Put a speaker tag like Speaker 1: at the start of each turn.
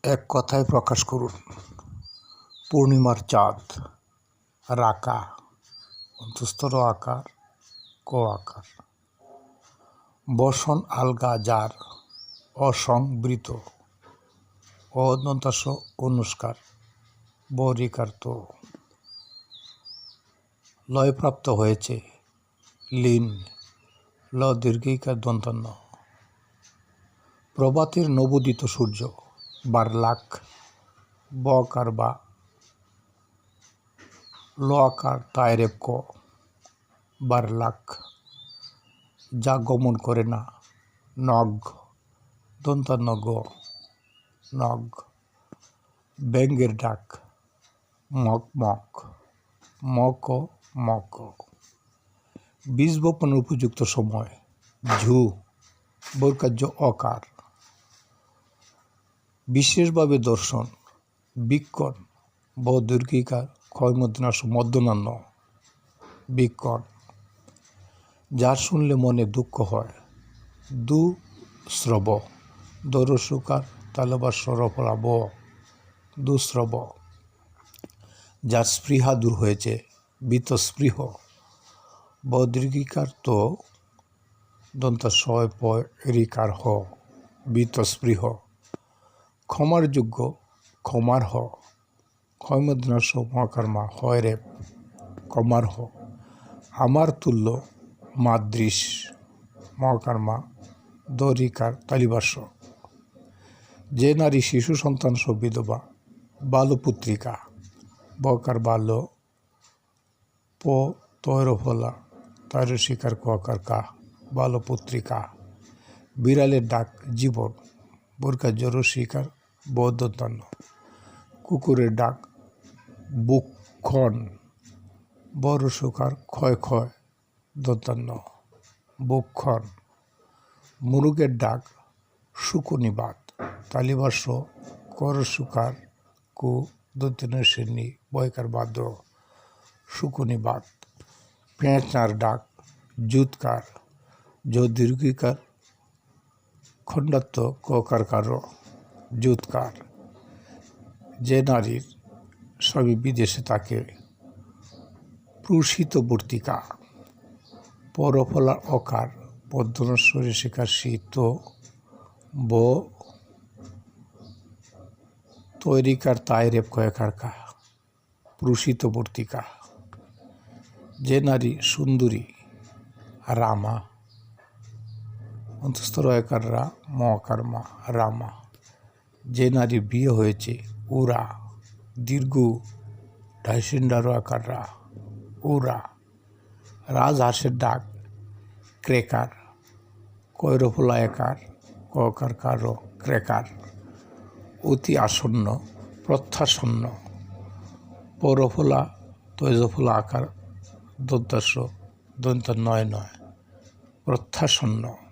Speaker 1: এক কথায় প্রকাশ করুন। পূর্ণিমার চাঁদ, রাকা, অন্তঃস্থ আকার, ক আকার। বসন আলগা যার, অসংবৃত, অদন্তাস অনুষ্কার, বরিকার তো। লয়প্রাপ্ত হয়েছে, লীন, ল দীর্ঘিকার দন্তান্ন। প্রভাতের নবোদিত সূর্য, বারলাখ, ব আকার বা, ল আকার তায়রেব ক, বারলাখ। যা গমন করে না, নগ, দন্তান্ন গ, নগ। ব্যাঙের ডাক, মক মক, মক মক। বীজ বপনের উপযুক্ত সময়, ঝু, বৈকার্য অকার। বিশেষভাবে দর্শন, বিক্ষণ, ব দীর্ঘিকার, ক্ষয়মধ্যনাশ মধ্যনান্য, বিক্ষণ। যার শুনলে মনে দুঃখ হয়, দুশ্রব, দরসুকার, তালবা সরফলা ব, দুশ্রব। যার স্পৃহা দূর হয়েছে, বীতস্পৃহ, ব দীর্ঘিকার তো, দন্তা শয় প রিকার হ, বীতস্পৃহ। ক্ষমার যোগ্য, ক্ষমার হ, ক্ষয়মধ্যনাশ মহাকর্মা হয় রে, কমার হ। আমার তুল্য, মাদৃশ, মহাকর্মা, দরিকার তালিবাস। যে নারী শিশু সন্তান সহ বিধবা, বালপুত্রিকা, বকার বাল্য, প তৈরফলা, তৈরশিকার কার কা, বালপুত্রিকা। বিড়ালের ডাক, জীবন, বরকার রসিকার, বৌদ্ধতান্য। কুকুরের ডাক, বুক্ষণ, বরসুকার, ক্ষয় ক্ষয়, দন্তান্ন, বুক্ষণ। মুরুগের ডাক, শুকুনিবাদ, তালিবাস, করসুকার, কু, দন্তান্ন শ্রেণী, বয়কার বাদ্য, শুকুনিবাদ। পেঁচার ডাক, জুৎকার, জ দীর্ঘিকার, খণ্ডাত্ম ককার কার, জুৎকার। যে নারীর সবই বিদেশে তাকে, প্রূষিতবর্তিকা, পরফলার অকার, পদ্মনশ্বরী শিকার শীত, ব তৈরিকার তায়রেব কয়াকার কা, প্রূষিতবর্তিকা। যে নারী সুন্দরী, রামা, অন্তঃস্থ রয়কার রা, মকার মা, রামা। যে নারী বিয়ে হয়েছে, উরা, দীর্ঘ, ঢাইসিন্ডার আকার রা, উরা। রাজহাঁসের ডাক, ক্রেকার, কৈরফলা একার, ককার কার, ক্রেকার। অতি আসন্ন, প্রত্যাসন্ন, পরফলা, তৈজফলা আকার, দন্তাস্য, দন্ত নয় নয়, প্রত্যাসন্ন।